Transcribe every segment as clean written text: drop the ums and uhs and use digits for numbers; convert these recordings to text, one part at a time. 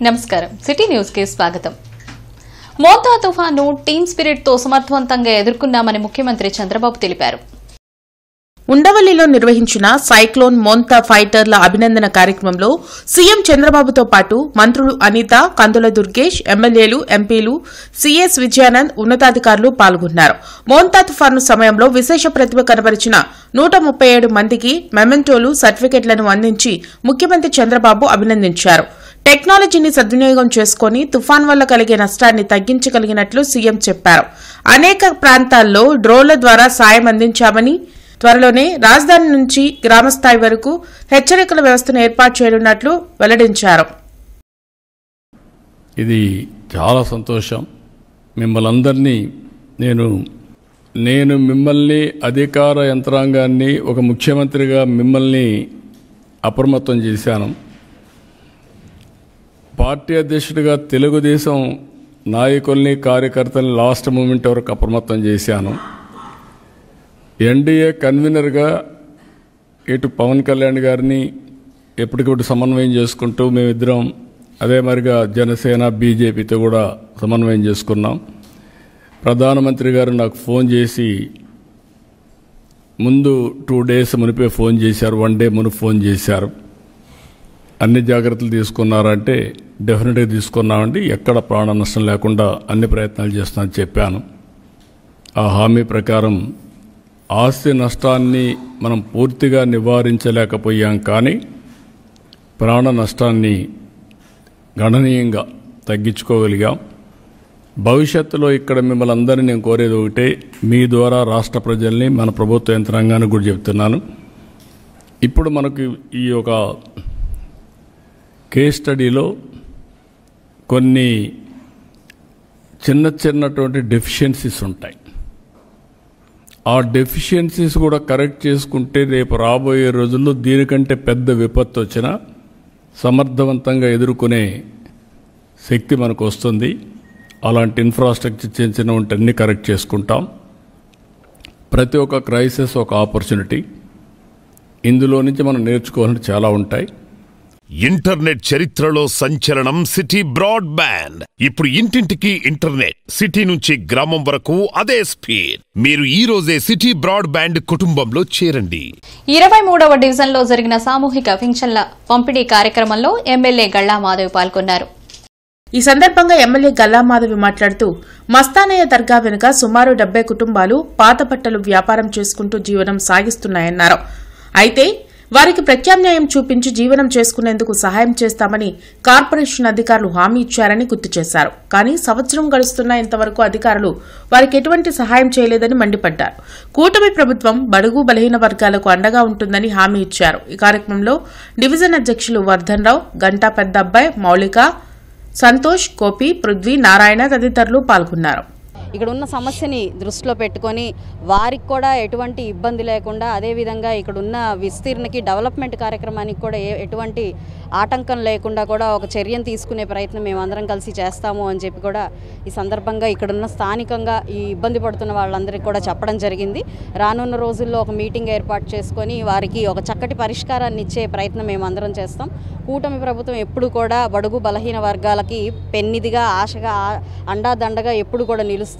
నమస్కారం city news కి స్వాగతం. మోంతా తుఫాను టీమ్ స్పిరిట్ తో సమర్థవంతంగా ఎదుర్కొన్నామని ముఖ్యమంత్రి చంద్రబాబు తెలిపారు. ఉండవల్లిలో నిర్వహించిన సైక్లోన్ మోంతా ఫైటర్ల అభినందన కార్యక్రమంలో సీఎం చంద్రబాబుతో పాటు మంత్రులు అనిత, కందుల దుర్గేష్, ఎమ్మెల్యేలు, ఎంపీలు, సీఎస్ విజయానంద్, ఉన్నతాధికారులు పాల్గొన్నారు. మోంతా తుఫాను సమయంలో విశేష ప్రతిభ కనబరిచిన 137 మందికి మెమెంటోలు, సర్టిఫికెట్లను అందించి ముఖ్యమంత్రి చంద్రబాబు అభినందించారు. టెక్నాలజీని సద్వినియోగం చేసుకుని తుఫాన్ వల్ల కలిగే నష్టాన్ని తగ్గించగలిగినట్లు సీఎం చెప్పారు. అనేక ప్రాంతాల్లో డ్రోన్ల ద్వారా సాయం అందించామని, త్వరలోనే రాజధాని నుంచి గ్రామస్థాయి వరకు హెచ్చరికల వ్యవస్థను ఏర్పాటు చేయనున్నట్లు వెల్లడించారు. ఇది చాలా సంతోషం. మిమ్మల్ని నేను మిమ్మల్ని అధికార యంత్రాంగాన్ని ఒక ముఖ్యమంత్రిగా మిమ్మల్ని అప్రమత్తం చేశాను. పార్టీ అధ్యక్షుడిగా తెలుగుదేశం నాయకుల్ని, కార్యకర్తల్ని లాస్ట్ మూమెంట్ వరకు అప్రమత్తం చేశాను. ఎన్డీఏ కన్వీనర్గా ఇటు పవన్ కళ్యాణ్ గారిని ఎప్పటికప్పుడు సమన్వయం చేసుకుంటూ మేమిద్దరం అదే మరిగా జనసేన, బీజేపీతో కూడా సమన్వయం చేసుకున్నాం. ప్రధానమంత్రి గారు నాకు ఫోన్ చేసి ముందు 2 days మునిపే ఫోన్ చేశారు, 1 day మును ఫోన్ చేశారు. అన్ని జాగ్రత్తలు తీసుకున్నారంటే డెఫినెట్గా తీసుకున్నామండి, ఎక్కడ ప్రాణ నష్టం లేకుండా అన్ని ప్రయత్నాలు చేస్తామని చెప్పాను. ఆ హామీ ప్రకారం ఆస్తి నష్టాన్ని మనం పూర్తిగా నివారించలేకపోయాం, కానీ ప్రాణ నష్టాన్ని గణనీయంగా తగ్గించుకోగలిగాం. భవిష్యత్తులో ఇక్కడ మిమ్మల్ని అందరినీ నేను కోరేది ఒకటే, మీ ద్వారా రాష్ట్ర ప్రజల్ని, మన ప్రభుత్వ యంత్రాంగానికి కూడా చెప్తున్నాను. ఇప్పుడు మనకు ఈ ఒక కేస్ స్టడీలో కొన్ని చిన్నటువంటి డెఫిషియన్సీస్ ఉంటాయి. ఆ డెఫిషియన్సీస్ కూడా కరెక్ట్ చేసుకుంటే రేపు రాబోయే రోజుల్లో దీనికంటే పెద్ద విపత్తు వచ్చినా సమర్థవంతంగా ఎదుర్కొనే శక్తి మనకు వస్తుంది. అలాంటి ఇన్ఫ్రాస్ట్రక్చర్ చిన్న అన్ని కరెక్ట్ చేసుకుంటాం. ప్రతి ఒక్క క్రైసిస్ ఒక ఆపర్చునిటీ. ఇందులో నుంచి మనం నేర్చుకోవాలంటే చాలా ఉంటాయి. ఇంటర్నెట్ చరిత్రలో సంచలనం సిటీ బ్రాడ్బ్యాండ్. ఇప్పుడు ఇంటింటికి ఇంటర్నెట్, సిటీ నుంచి గ్రామం వరకు అదే స్పీడ్. మీరు ఈ రోజే సిటీ బ్రాడ్బ్యాండ్ కుటుంబంలో చేరండి. 23వ డివిజన్లో జరిగిన సామూహిక పింఛన్ల పంపిణీ కార్యక్రమంలో ఎమ్మెల్యే గల్లా మాధవి పాల్గొన్నారు. ఈ సందర్భంగా ఎమ్మెల్యే గల్లా మాధవి మాట్లాడుతూ మస్తానయ్య దర్గా వెనుక సుమారు 70 కుటుంబాలు పాత బట్టలు వ్యాపారం చేసుకుంటూ జీవనం సాగిస్తున్నాయన్నారు. అయితే వారికి ప్రత్యామ్నాయం చూపించి జీవనం చేసుకునేందుకు సహాయం చేస్తామని కార్పొరేషన్ అధికారులు హామీ ఇచ్చారని గుర్తు చేశారు. కానీ సంవత్సరం గడుస్తున్నా ఇంతవరకు అధికారులు వారికి ఎటువంటి సహాయం చేయలేదని మండిపడ్డారు. కూటమి ప్రభుత్వం బడుగు బలహీన వర్గాలకు అండగా ఉంటుందని హామీ ఇచ్చారు. ఈ కార్యక్రమంలో డివిజన్ అధ్యక్షులు వర్ధన్ రావు, గంటా పెద్దబ్బాయి, మౌలిక, సంతోష్, గోపి, పృథ్వీ, నారాయణ తదితరులు పాల్గొన్నారు. ఇక్కడ ఉన్న సమస్యని దృష్టిలో పెట్టుకొని వారికి కూడా ఎటువంటి ఇబ్బంది లేకుండా, అదేవిధంగా ఇక్కడ ఉన్న విస్తీర్ణకి డెవలప్మెంట్ కార్యక్రమానికి కూడా ఎటువంటి ఆటంకం లేకుండా కూడా ఒక చర్యను తీసుకునే ప్రయత్నం మేమందరం కలిసి చేస్తాము అని చెప్పి కూడా ఈ సందర్భంగా ఇక్కడున్న స్థానికంగా ఈ ఇబ్బంది పడుతున్న వాళ్ళందరికీ కూడా చెప్పడం జరిగింది. రానున్న రోజుల్లో ఒక మీటింగ్ ఏర్పాటు చేసుకొని వారికి ఒక చక్కటి పరిష్కారాన్ని ఇచ్చే ప్రయత్నం మేమందరం చేస్తాం. కూటమి ప్రభుత్వం ఎప్పుడు కూడా బడుగు బలహీన వర్గాలకి పెన్నిదిగా, ఆశగా, అండాదండగా ఎప్పుడు కూడా నిలుస్తుంది.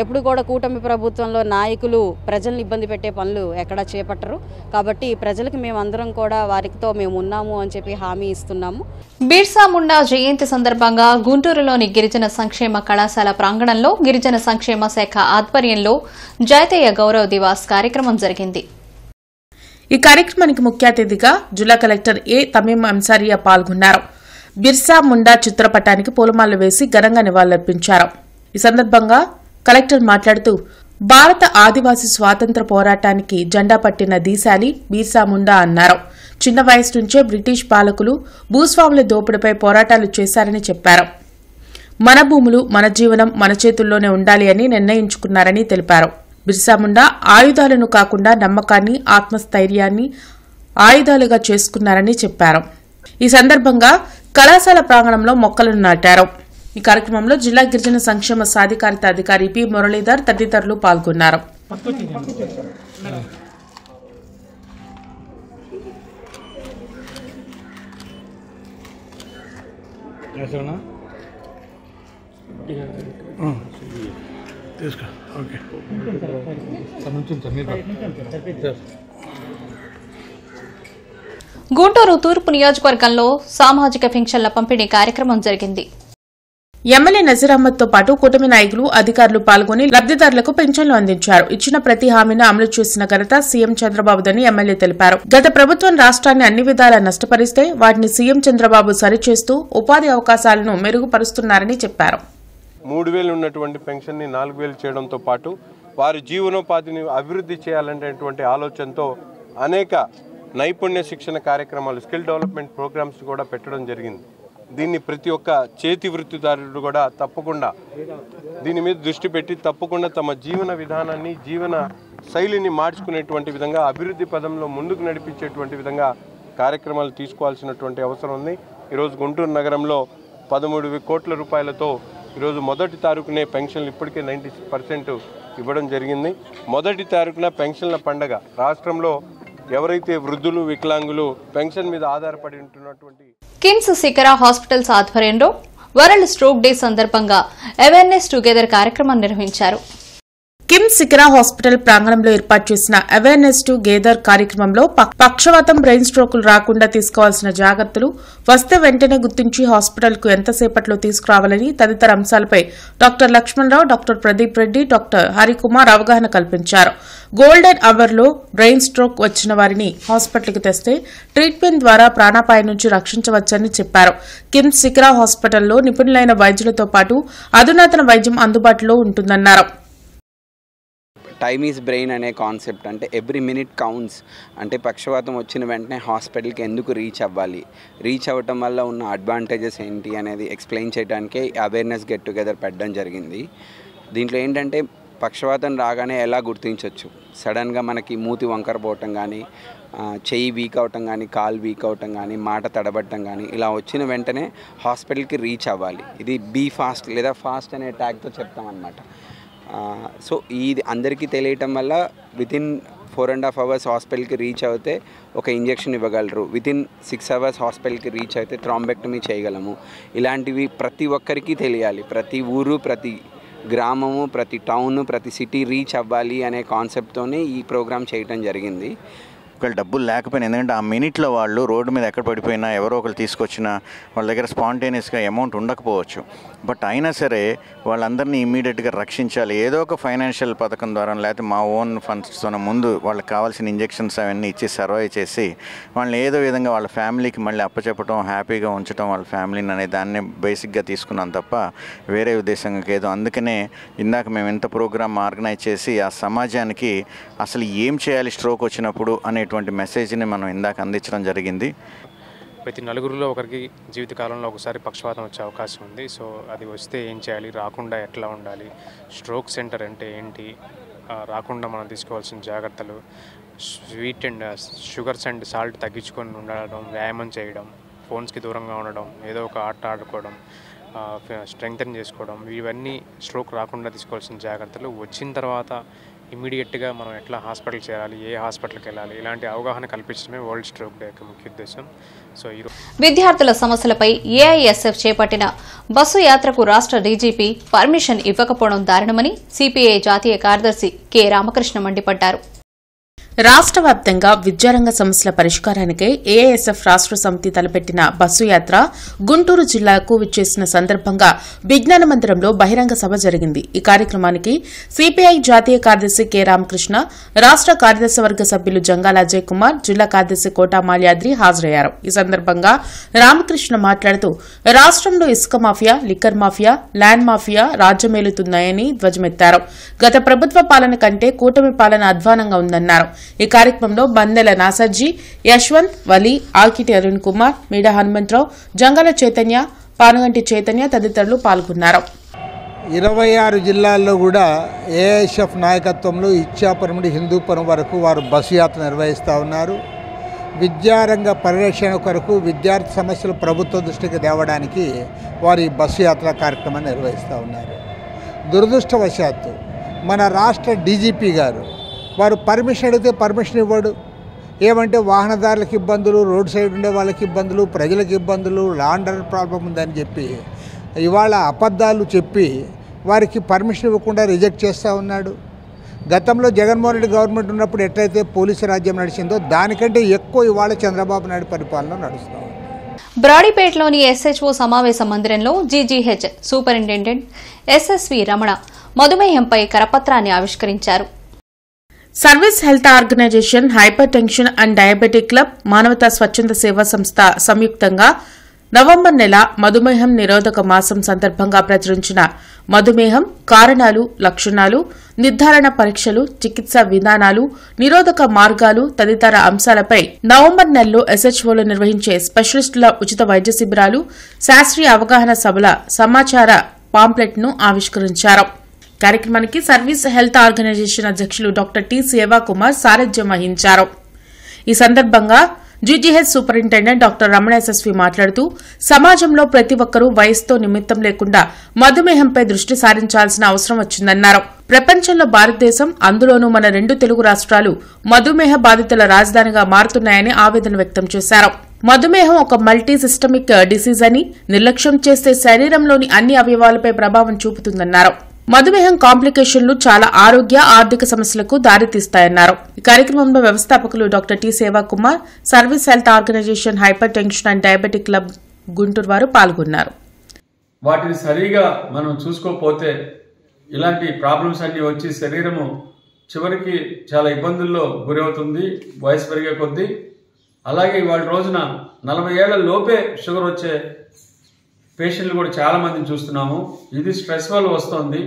ఎప్పుడు కూడా కూటమి ప్రభుత్వంలో నాయకులు ప్రజల్ని ఇబ్బంది పెట్టే పనులు ఎక్కడా చేపట్టరు. కాబట్టి ప్రజలకు మేమందరం కూడా వారితో మేము ఉన్నాము అని చెప్పి హామీ ఇస్తున్నాము. బిర్సా ముండా జయంతి సందర్భంగా గుంటూరులోని గిరిజన సంక్షేమ కళాశాల ప్రాంగణంలో గిరిజన సంక్షేమ శాఖ ఆధ్వర్యంలో జాతీయ గౌరవ దివాస్ కార్యక్రమం జరిగింది. ఈ కార్యక్రమానికి ముఖ్య అతిథిగా జిల్లా కలెక్టర్ ఏ తమీం అంసారియా పాల్గొన్నారు. బిర్సా ముండా చిత్రపటానికి పూలమాలలు వేసి ఘనంగా నివాళులర్పించారు. ఈ సందర్భంగా కలెక్టర్ మాట్లాడుతూ భారత ఆదివాసీ స్వాతంత్ర పోరాటానికి జెండా పట్టిన దీశాలి బిర్సా ముండా అన్నారు. చిన్న వయసు నుంచే బ్రిటిష్ పాలకులు భూస్వాముల దోపిడీపై పోరాటాలు చేశారని చెప్పారు. మన భూములు, మన జీవనం మన చేతుల్లోనే ఉండాలి అని నిర్ణయించుకున్నారని తెలిపారు. బిర్సా ముండా ఆయుధాలను కాకుండా నమ్మకాన్ని, ఆత్మస్థైర్యాన్ని ఆయుధాలుగా చేసుకున్నారని చెప్పారు. ఈ సందర్భంగా కళాశాల ప్రాంగణంలో మొక్కలను నాటారు. ఈ కార్యక్రమంలో జిల్లా గిరిజన సంక్షేమ సాధికారిత అధికారి పి మురళీధర్ తదితరులు పాల్గొన్నారు. తీసుకో. ఓకే. గుంటూరు తూర్పు నియోజకవర్గంలో సామాజిక పింఛన్ల పంపిణీ కార్యక్రమం జరిగింది. ఎమ్మెల్యే నజీర్ అహ్మద్తో పాటు కూటమి నాయకులు, అధికారులు పాల్గొని లబ్దిదారులకు పింఛన్లు అందించారు. ఇచ్చిన ప్రతి హామీని అమలు చేసిన ఘనత సీఎం చంద్రబాబుదని ఎమ్మెల్యే తెలిపారు. గత ప్రభుత్వం రాష్ట్రాన్ని అన్ని విధాలా నష్టపరిస్తే వాటిని సీఎం చంద్రబాబు సరిచేస్తూ ఉపాధి అవకాశాలను మెరుగుపరుస్తున్నారని చెప్పారు. 3,000 ఉన్నటువంటి పెన్షన్ని 4,000 చేయడంతో పాటు వారి జీవనోపాధిని అభివృద్ధి చేయాలనేటువంటి ఆలోచనతో అనేక నైపుణ్య శిక్షణ కార్యక్రమాలు, స్కిల్ డెవలప్మెంట్ ప్రోగ్రామ్స్ కూడా పెట్టడం జరిగింది. దీన్ని ప్రతి ఒక్క చేతి వృత్తిదారుడు కూడా తప్పకుండా దీని మీద దృష్టి పెట్టి తప్పకుండా తమ జీవన విధానాన్ని, జీవన శైలిని మార్చుకునేటువంటి విధంగా, అభివృద్ధి పదంలో ముందుకు నడిపించేటువంటి విధంగా కార్యక్రమాలు తీసుకోవాల్సినటువంటి అవసరం ఉంది. ఈరోజు గుంటూరు నగరంలో 13 కోట్ల రూపాయలతో ఈరోజు మొదటి తారీఖునే పెన్షన్లు ఇప్పటికే 96% ఇవ్వడం జరిగింది. మొదటి తారీఖున పెన్షన్ల పండగ. రాష్ట్రంలో ఎవరైతే వృద్ధులు, వికలాంగులు పెన్షన్ మీద ఆధారపడి ఉంటున్నటువంటి కిమ్స్ శిఖరా హాస్పిటల్స్ ఆధ్వర్యంలో వరల్డ్ స్ట్రోక్ డే సందర్భంగా అవేర్నెస్ టుగెదర్ కార్యక్రమం నిర్వహించారు. కిమ్స్ శిఖరా హాస్పిటల్ ప్రాంగణంలో ఏర్పాటు చేసిన అవేర్నెస్ టుగెదర్ కార్యక్రమంలో పక్షవాతం, బ్రెయిన్ స్ట్రోకులు రాకుండా తీసుకోవాల్సిన జాగ్రత్తలు, వస్తే వెంటనే గుర్తించి హాస్పిటల్కు ఎంతసేపట్లో తీసుకురావాలని తదితర అంశాలపై doctor Lakshmanarao, doctor Pradeep Reddy, doctor Harikumar అవగాహన కల్పించారు. గోల్డెన్ అవర్లో బ్రెయిన్ స్ట్రోక్ వచ్చిన వారిని హాస్పిటల్కి తెస్తే ట్రీట్మెంట్ ద్వారా ప్రాణాపాయం నుంచి రక్షించవచ్చని చెప్పారు. కిమ్స్ శిఖరా హాస్పిటల్లో నిపుణులైన వైద్యులతో పాటు అధునాతన వైద్యం అందుబాటులో ఉంటుందన్నారు. టైమ్ ఈజ్ బ్రెయిన్ అనే కాన్సెప్ట్, అంటే ఎవ్రీ మినిట్ కౌంట్స్. అంటే పక్షవాతం వచ్చిన వెంటనే హాస్పిటల్కి ఎందుకు రీచ్ అవ్వాలి, రీచ్ అవ్వటం వల్ల ఉన్న అడ్వాంటేజెస్ ఏంటి అనేది ఎక్స్ప్లెయిన్ చేయడానికే అవేర్నెస్ గెట్ టుగెదర్ పెట్టడం జరిగింది. దీంట్లో ఏంటంటే పక్షవాతం రాగానే ఎలా గుర్తించవచ్చు, సడన్గా మనకి మూతి వంకర పోవటం కానీ, చెయ్యి వీక్ అవటం కానీ, కాలు వీక్ అవటం కానీ, మాట తడబట్టడం కానీ, ఇలా వచ్చిన వెంటనే హాస్పిటల్కి రీచ్ అవ్వాలి. ఇది బీ ఫాస్ట్ లేదా ఫాస్ట్ అనే ట్యాగ్తో చెప్తామన్నమాట. సో ఇది అందరికీ తెలియటం వల్ల వితిన్ 4.5 hours హాస్పిటల్కి రీచ్ అయితే ఒక ఇంజెక్షన్ ఇవ్వగలరు. వితిన్ 6 hours హాస్పిటల్కి రీచ్ అయితే థ్రాంబెక్టమీ చేయగలము. ఇలాంటివి ప్రతి ఒక్కరికి తెలియాలి. ప్రతి ఊరు, ప్రతి గ్రామము, ప్రతి టౌన్, ప్రతి సిటీ రీచ్ అవ్వాలి అనే కాన్సెప్ట్తోనే ఈ ప్రోగ్రామ్ చేయడం జరిగింది. ఒకవేళ డబ్బులు లేకపోయినా, ఎందుకంటే ఆ మినిట్లో వాళ్ళు రోడ్డు మీద ఎక్కడ పడిపోయినా ఎవరో ఒకరు తీసుకొచ్చినా వాళ్ళ దగ్గర స్పాంటేనియస్గా అమౌంట్ ఉండకపోవచ్చు. బట్ అయినా సరే వాళ్ళందరినీ ఇమ్మీడియట్గా రక్షించాలి. ఏదో ఒక ఫైనాన్షియల్ పథకం ద్వారా, లేకపోతే మా ఓన్ ఫండ్స్తో ముందు వాళ్ళకి కావాల్సిన ఇంజెక్షన్స్ అవన్నీ ఇచ్చి సర్వైవ్ చేసి వాళ్ళని ఏదో విధంగా వాళ్ళ ఫ్యామిలీకి మళ్ళీ అప్పచెప్పడం, హ్యాపీగా ఉంచడం వాళ్ళ ఫ్యామిలీని అనే దాన్ని బేసిక్గా తీసుకున్నాం తప్ప వేరే ఉద్దేశంగా ఏదో. అందుకనే ఇందాక మేము ఇంత ప్రోగ్రామ్ ఆర్గనైజ్ చేసి ఆ సమాజానికి అసలు ఏం చేయాలి స్ట్రోక్ వచ్చినప్పుడు అనేటువంటి మెసేజ్ని మనం ఇందాక అందించడం జరిగింది. ప్రతి నలుగురిలో ఒకరికి జీవితకాలంలో ఒకసారి పక్షవాతం వచ్చే అవకాశం ఉంది. సో అది వస్తే ఏం చేయాలి, రాకుండా ఎట్లా ఉండాలి, స్ట్రోక్ సెంటర్ అంటే ఏంటి, రాకుండా మనం తీసుకోవాల్సిన జాగ్రత్తలు, sweet and sugars and salt తగ్గించుకొని ఉండడం, వ్యాయామం చేయడం, ఫోన్స్కి దూరంగా ఉండడం, ఏదో ఒక ఆట ఆడుకోవడం, స్ట్రెంగ్తన్ చేసుకోవడం, ఇవన్నీ స్ట్రోక్ రాకుండా తీసుకోవాల్సిన జాగ్రత్తలు. వచ్చిన తర్వాత ఇమీడియట్గా మనం ఎట్లా హాస్పిటల్ చేరాలి, ఏ హాస్పిటల్కి వెళ్ళాలి, ఇలాంటి అవగాహన కల్పించడమే వరల్డ్ స్ట్రోక్ డే యొక్క ముఖ్య ఉద్దేశం. సో విద్యార్థుల సమస్యలపై ఏఐఎస్ఎఫ్ చేపట్టిన బస్సు యాత్రకు రాష్ట్ర డీజీపీ పర్మిషన్ ఇవ్వకపోవడం దారుణమని సిపిఐ జాతీయ కార్యదర్శి కె రామకృష్ణ మండిపడ్డారు. రాష్ట్ర వ్యాప్తంగా విద్యారంగ సమస్యల పరిష్కారానికై ఏఐఎస్ఎఫ్ రాష్ట్ర సమితి తలపెట్టిన బస్సు యాత్ర గుంటూరు జిల్లాకు విచ్చేసిన సందర్భంగా విజ్ఞాన మందిరంలో బహిరంగ సభ జరిగింది. ఈ కార్యక్రమానికి సిపిఐ జాతీయ కార్యదర్శి కె రామకృష్ణ, రాష్ట్ర కార్యదర్శి వర్గ సభ్యులు జంగాల అజయ్ కుమార్, జిల్లా కార్యదర్శి కోటా మాల్యాద్రి హాజరయ్యారు. ఈ సందర్భంగా రామకృష్ణ మాట్లాడుతూ రాష్ట్రంలో ఇసుక mafia, liquor mafia, land mafia రాజ్యమేలుతున్నాయని ధ్వజమెత్తారు. గత ప్రభుత్వ పాలన కంటే కూటమి పాలన అధ్వానంగా ఉందన్నారు. ఈ కార్యక్రమంలో బందెల నాసర్జీ, యశ్వంత్, వలి, ఆకిటి అరుణ్ కుమార్, మీడ హనుమంతరావు, జంగాల చైతన్య, పానుగంటి చైతన్య తదితరులు పాల్గొన్నారు. 26 జిల్లాల్లో కూడా ఏఐఎస్ఎఫ్ నాయకత్వంలో ఇచ్చాపురం నుండి హిందూపురం వరకు వారు బస్సు యాత్ర నిర్వహిస్తూ ఉన్నారు. విద్యారంగ పరిరక్షణ కొరకు విద్యార్థి సమస్యలు ప్రభుత్వ దృష్టికి తేవడానికి వారు ఈ బస్సు యాత్ర కార్యక్రమాన్ని నిర్వహిస్తూ ఉన్నారు. దురదృష్టవశాత్తు మన రాష్ట్ర డీజీపీ గారు వారు పర్మిషన్ అడిగితే పర్మిషన్ ఇవ్వడు. ఏమంటే వాహనదారులకు ఇబ్బందులు, రోడ్ సైడ్ ఉండే వాళ్ళకి ఇబ్బందులు, ప్రజలకు ఇబ్బందులు, లా అండ్ ఆర్డర్ ప్రాబ్లం ఉందని చెప్పి ఇవాళ అబద్ధాలు చెప్పి వారికి పర్మిషన్ ఇవ్వకుండా రిజెక్ట్ చేస్తూ ఉన్నాడు. గతంలో జగన్మోహన్ రెడ్డి గవర్నమెంట్ ఉన్నప్పుడు ఎట్లయితే పోలీసు రాజ్యం నడిచిందో దానికంటే ఎక్కువ ఇవాళ చంద్రబాబు నాయుడు పరిపాలన నడుస్తూ ఉంది. బ్రాడీపేటలోని ఎస్హెచ్ఓ సమావేశ మందిరంలో జీజీహెచ్ సూపరింటెండెంట్ ఎస్ఎస్వి రమణ మధుమేహంపై కరపత్రాన్ని ఆవిష్కరించారు. Service health organization, hypertension and diabetic club, మానవతా స్వచ్ఛంద సేవా సంస్థ సంయుక్తంగా నవంబర్ నెల మధుమేహం నిరోధక మాసం సందర్భంగా ప్రచురించిన మధుమేహం కారణాలు, లక్షణాలు, నిర్ధారణ పరీక్షలు, చికిత్సా విధానాలు, నిరోధక మార్గాలు తదితర అంశాలపై నవంబర్ నెలలో ఎస్హెచ్ఓలో నిర్వహించే స్పెషలిస్టుల ఉచిత వైద్య శిబిరాలు, శాస్త్రీయ అవగాహన సభల సమాచార పాంప్లెట్ ను ఆవిష్కరించారు. కార్యక్రమానికి సర్వీస్ హెల్త్ ఆర్గనైజేషన్ అధ్యక్షులు డాక్టర్ టి సేవాకుమార్ సారథ్యం వహించారు. ఈ సందర్భంగా GGH superintendent doctor Ramana SSV మాట్లాడుతూ సమాజంలో ప్రతి ఒక్కరూ వయసుతో నిమిత్తం లేకుండా మధుమేహంపై దృష్టి సారించాల్సిన అవసరం వచ్చిందన్నారు. ప్రపంచంలో భారతదేశం, అందులోనూ మన 2 తెలుగు రాష్ట్రాలు మధుమేహ బాధితుల రాజధానిగా మారుతున్నాయని ఆవేదన వ్యక్తం చేశారు. మధుమేహం ఒక మల్టీ సిస్టమిక్ డిసీజ్ అని, నిర్లక్ష్యం చేస్తే శరీరంలోని అన్ని అవయవాలపై ప్రభావం చూపుతుందన్నారు. మధుమేహం కాంప్లికేషన్లు చాలా ఆరోగ్య, ఆర్థిక సమస్యలకు దారితీస్తాయన్నారు. ఈ కార్యక్రమంలో వ్యవస్థాపకులు డాక్టర్ టి సేవాకుమార్, service health organization, hypertension and diabetic club Guntur వారు పాల్గొన్నారు. వాటిని సరిగా మనం చూసుకోకపోతే ఇలాంటి ప్రాబ్లమ్స్ అన్ని వచ్చి శరీరము చివరికి చాలా ఇబ్బందుల్లో గురవుతుంది వయసు పెరిగే కొద్దీ. అలాగే ఇవాళ రోజున 40 ఏళ్ల లోపే షుగర్ వచ్చే పేషెంట్లు కూడా చాలా మందిని చూస్తున్నాము. ఇది స్ట్రెస్ వల్ల వస్తుంది.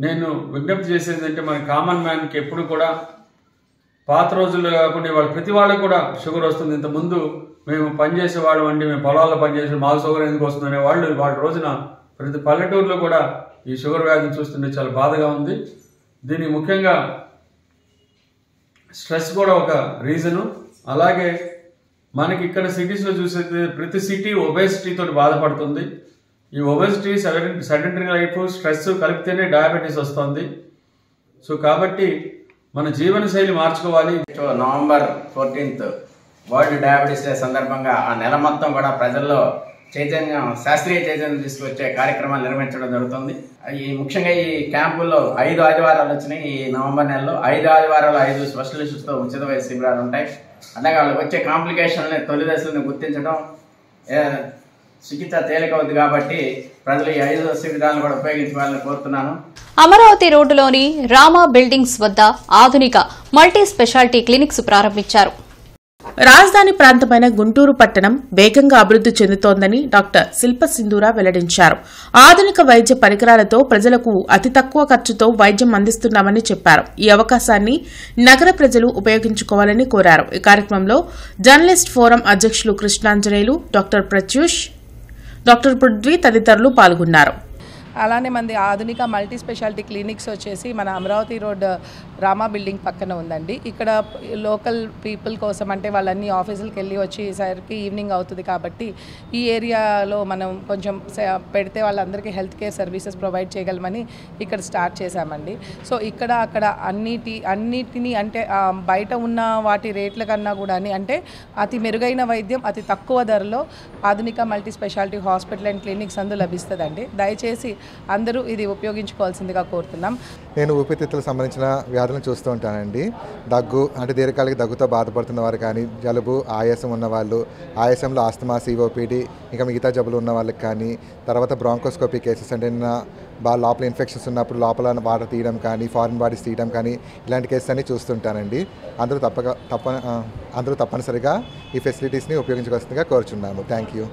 నేను విజ్ఞప్తి చేసేది అంటే మన కామన్ మ్యాన్కి ఎప్పుడు కూడా పాత రోజుల్లో కాకుండా ఇవాళ ప్రతి వాళ్ళకి కూడా షుగర్ వస్తుంది. ఇంతకుముందు మేము పనిచేసేవాళ్ళం అండి, మేము పొలాల్లో పనిచేసే మాకు షుగర్ ఎందుకు వస్తుందనే వాళ్ళు వాళ్ళ రోజున ప్రతి పల్లెటూరులో కూడా ఈ షుగర్ వ్యాధిని చూస్తుంటే చాలా బాధగా ఉంది. దీనికి ముఖ్యంగా స్ట్రెస్ కూడా ఒక రీజను. అలాగే మనకి ఇక్కడ సిటీస్లో చూసే ప్రతి సిటీ ఒబేసిటీతో బాధపడుతుంది. ఈ ఒబేసిటీ, సెడెంటరీ లైఫ్, స్ట్రెస్ కలిపితేనే డయాబెటీస్ వస్తుంది. సో కాబట్టి మన జీవన శైలి మార్చుకోవాలి. November 14th world diabetes day సందర్భంగా ఆ నెల మొత్తం కూడా ప్రజల్లో శాస్త్రీయ చైతన్యం తీసుకొచ్చే కార్యక్రమాలు నిర్వహించడం జరుగుతుంది. ముఖ్యంగా ఈ క్యాంపుల్లో 5 ఆదివారాలు వచ్చినాయి. ఈ నవంబర్ నెలలో 5 ఆదివారాలు 5 స్పెషలిస్టులతో ఉచిత వైద్య శిబిరాలు ఉంటాయి. అలాగే వాళ్ళకి వచ్చే కాంప్లికేషన్ని తొలి దశలను గుర్తించడం, చికిత్స తేలికవుద్ది కాబట్టి ప్రజలు ఈ 5 శిబిరాలను కూడా ఉపయోగించాలని కోరుతున్నాను. అమరావతి రోడ్డులోని రామా బిల్డింగ్స్ వద్ద ఆధునిక మల్టీ స్పెషాలిటీ క్లినిక్స్ ప్రారంభించారు. రాజధాని ప్రాంతమైన గుంటూరు పట్టణం వేగంగా అభివృద్ది చెందుతోందని డాక్టర్ శిల్ప సింధూరా వెల్లడించారు. ఆధునిక వైద్య పరికరాలతో ప్రజలకు అతి తక్కువ ఖర్చుతో వైద్యం అందిస్తున్నామని చెప్పారు. ఈ అవకాశాన్ని నగర ప్రజలు ఉపయోగించుకోవాలని కోరారు. ఈ కార్యక్రమంలో జర్నలిస్ట్ ఫోరం అధ్యక్షులు కృష్ణాంజనేయులు, డాక్టర్ ప్రత్యూష్, డాక్టర్ పృథ్వీ తదితరులు పాల్గొన్నారు. అలానే మంది ఆధునిక మల్టీ స్పెషాలిటీ క్లినిక్స్ వచ్చేసి మన అమరావతి రోడ్ రామా బిల్డింగ్ పక్కన ఉందండి. ఇక్కడ లోకల్ పీపుల్ కోసం అంటే వాళ్ళన్నీ ఆఫీసులకు వెళ్ళి వచ్చేసరికి ఈవినింగ్ అవుతుంది కాబట్టి ఈ ఏరియాలో మనం కొంచెం పెడితే వాళ్ళందరికీ హెల్త్ కేర్ సర్వీసెస్ ప్రొవైడ్ చేయగలమని ఇక్కడ స్టార్ట్ చేశామండి. సో ఇక్కడ అక్కడ అన్నిటినీ అంటే బయట ఉన్న వాటి రేట్ల కన్నా కూడా అంటే అతి మెరుగైన వైద్యం అతి తక్కువ ధరలో ఆధునిక multi speciality hospital and clinics అందు లభిస్తుందండి. దయచేసి అందరూ ఇది ఉపయోగించుకోవాల్సిందిగా కోరుతున్నాం. నేను ఊపిరితిత్తులకు సంబంధించిన వ్యాధులను చూస్తూ ఉంటానండి. దగ్గు అంటే దీర్ఘకాలిక దగ్గుతో బాధపడుతున్న వారు కానీ, జలుబు, ఆయాసం ఉన్నవాళ్ళు, ఆయాసంలో ఆస్తమా, సిఓపిడి, ఇంకా మిగతా జబ్బులు ఉన్న వాళ్ళకి కానీ, తర్వాత బ్రాంకోస్కోపీ కేసెస్ అంటే లోపల ఇన్ఫెక్షన్స్ ఉన్నప్పుడు లోపల వాటర్ తీయడం కానీ, ఫారిన్ బాడీస్ తీయడం కానీ, ఇలాంటి కేసెస్ అన్ని చూస్తుంటానండి. అందరూ తప్పనిసరిగా ఈ ఫెసిలిటీస్ని ఉపయోగించుకోవాల్సిందిగా కోరుచున్నాము. Thank you.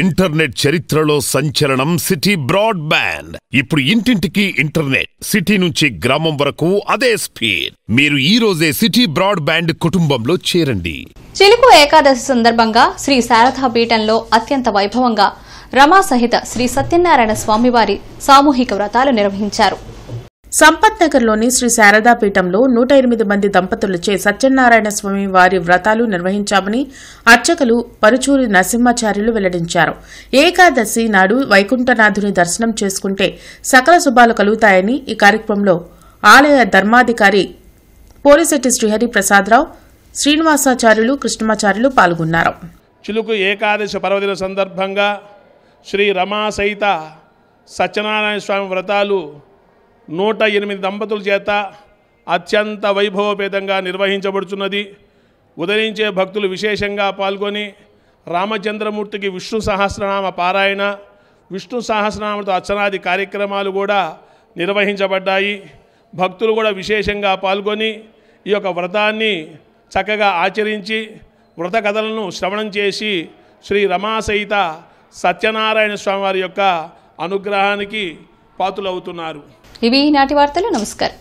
ఇంటర్నెట్ చరిత్రలో సంచలనం సిటీ బ్రాడ్బ్యాండ్. ఇప్పుడు ఇంటింటికి ఇంటర్నెట్, సిటీ నుంచి గ్రామం వరకు అదే స్పీడ్. మీరు ఈ రోజే సిటీ బ్రాడ్బ్యాండ్ కుటుంబంలో చేరండి. చిలుకు ఏకాదశి సందర్భంగా శ్రీ శారదా పీఠంలో అత్యంత వైభవంగా రమా సహిత శ్రీ సత్యనారాయణ స్వామివారి సామూహిక వ్రతాలు నిర్వహించారు. సంపత్ నగర్లోని శ్రీ శారదా పీఠంలో 108 మంది దంపతులచే సత్యనారాయణ స్వామి వారి వ్రతాలు నిర్వహించామని అర్చకులు పరుచూరి నరసింహాచార్యులు వెల్లడించారు. ఏకాదశి నాడు వైకుంఠనాథుని దర్శనం చేసుకుంటే సకల శుభాలు కలుగుతాయని ఈ కార్యక్రమంలో ఆలయ ధర్మాధికారి పోలిశెట్టి శ్రీహరి ప్రసాదరావు, శ్రీనివాసాచార్యులు, కృష్ణమాచార్యులు పాల్గొన్నారు. చిలుకు ఏకాదశి పర్వదిన సందర్భంగా శ్రీ రమా సహిత సత్యనారాయణ స్వామి వ్రతాలు 108 దంపతుల చేత అత్యంత వైభవపేతంగా నిర్వహించబడుతున్నది. ఉదయించే భక్తులు విశేషంగా పాల్గొని రామచంద్రమూర్తికి విష్ణు సహస్రనామ పారాయణ, విష్ణు సహస్రనామతో అర్చనాది కార్యక్రమాలు కూడా నిర్వహించబడ్డాయి. భక్తులు కూడా విశేషంగా పాల్గొని ఈ యొక్క వ్రతాన్ని చక్కగా ఆచరించి వ్రత కథలను శ్రవణం చేసి శ్రీ రమా సహిత సత్యనారాయణ స్వామి వారి యొక్క అనుగ్రహానికి పాత్రులవుతున్నారు. ఇవి నాటి వార్తలు. నమస్కారం.